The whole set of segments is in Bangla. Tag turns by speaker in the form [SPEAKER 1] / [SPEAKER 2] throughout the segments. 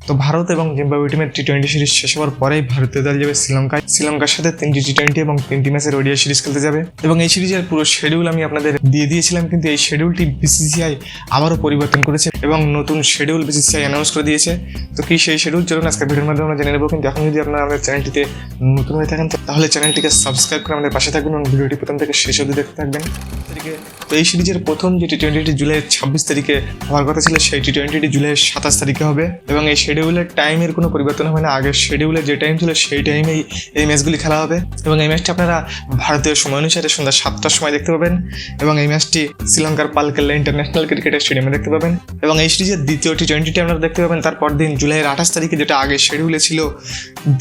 [SPEAKER 1] তো ভারত এবং জিম্বাবুয়ে টিমের টি-20 সিরিজ শেষ হওয়ার পরেই ভারতীয় দল যাবে শ্রীলঙ্কার সাথে 3টি টি-20 এবং 3টি ম্যাচের ওডিআই সিরিজ খেলতে যাবে। এবং এই সিরিজের পুরো শিডিউল আমি আপনাদের দিয়ে দিয়েছিলাম, কিন্তু এই শিডিউলটি বিসিসিআই আবারও পরিবর্তন করেছে এবং নতুন শিডিউল বিসিসিআই অ্যানাউন্স করে দিয়েছে। তো কি সেই শিডিউল, চলুন আজকে ভিডিওর মাধ্যমে আমরা জেনে নেব। কিন্তু এখন যদি আপনারা আমাদের চ্যানেলটিতে নতুন হয়ে থাকেন তাহলে চ্যানেলটিকে সাবস্ক্রাইব করে আমাদের পাশে থাকবেন এবং ভিডিওটি প্রথম থেকে শেষ অবধি দেখতে থাকবেন। তো এই সিরিজের প্রথম যে টি-20টি জুলাইয়ের 26 তারিখে হওয়ার কথা ছিল, সেই টি-20টি জুলাইয়ের 27 তারিখে হবে। এবং এই শিডিউলের টাইমের কোনো পরিবর্তন হবে না, আগের শিডিউলে যে টাইম ছিল সেই টাইমেই এই ম্যাচগুলি খেলা হবে। এবং এই ম্যাচটি আপনারা ভারতীয় সময় অনুসারে সন্ধ্যা 7টার সময় দেখতে পাবেন। এবং এই ম্যাচটি শ্রীলঙ্কার পালকেল্লা ইন্টারন্যাশনাল ক্রিকেট স্টেডিয়ামে দেখতে পাবেন। এবং এই সিরিজের দ্বিতীয় টি-20টি আপনারা দেখতে পাবেন তারপর দিন জুলাইয়ের 28 তারিখে, যেটা আগের শিডিউলে ছিল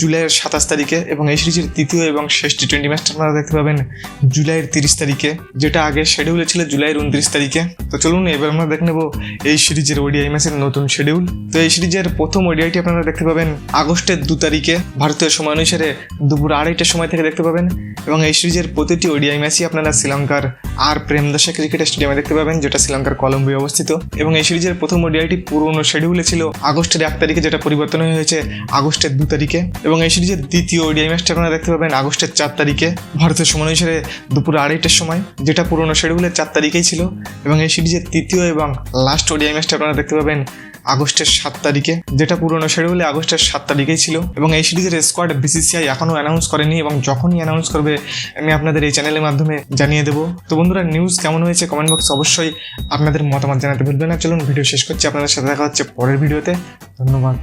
[SPEAKER 1] জুলাইয়ের 27 তারিখে। এবং এই সিরিজের তৃতীয় এবং শেষ টি-20 ম্যাচটা আপনারা দেখতে পাবেন জুলাইয়ের 30 তারিখে, যেটা আগের শিডিউলে ছিল জুলাইয়ের 29 তারিখে। তো চলুন এবার আমরা দেখে নেব এই সিরিজের ওডিআই ম্যাচের নতুন শিডিউল। তো এই সিরিজের প্রথম ওডিআইটি আপনারা দেখতে পাবেন আগস্টের 2 তারিখে ভারতীয় সময় অনুসারে দুপুর 2:30টার সময় থেকে দেখতে পাবেন। এবং এই সিরিজের প্রতিটি ওডিআই ম্যাচই আপনারা শ্রীলঙ্কার আর প্রেমদাসা ক্রিকেট স্টেডিয়ামে দেখতে পাবেন, যেটা শ্রীলঙ্কার কলম্বোয় অবস্থিত। এবং এই সিরিজের প্রথম ওডিআইটি পুরনো শিডিউলে ছিল আগস্টের 1 তারিখে, যেটা পরিবর্তন হয়েছে আগস্টের 2 তারিখে। এবং এই সিরিজের দ্বিতীয় ওডিআই ম্যাচটা আপনারা দেখতে পাবেন আগস্টের 4 তারিখে ভারতীয় সময় অনুসারে দুপুর 2:30টার সময়, যেটা পুরনো শিডিউলের 4 তারিখেই ছিল। এবং এই সিরিজের তৃতীয় এবং লাস্ট ওডিআই ম্যাচটা আপনারা দেখতে পাবেন আগস্টের 7 তারিখে, যেটা পুরনো শিডিউলে আগস্টের 7 তারিখেই ছিল। এবং এই সিরিজের স্কোয়াড বিসিসিআই এখনও অ্যানাউন্স করেনি, এবং যখনই অ্যানাউন্স করবে আমি আপনাদের এই চ্যানেলের মাধ্যমে জানিয়ে দেবো। তো বন্ধুরা, নিউজ কেমন হয়েছে কমেন্ট বক্সে অবশ্যই আপনাদের মতামত জানাতে ভুলবেন না। চলুন ভিডিও শেষ করছি, আপনাদের সাথে দেখা হচ্ছে পরের ভিডিওতে। ধন্যবাদ।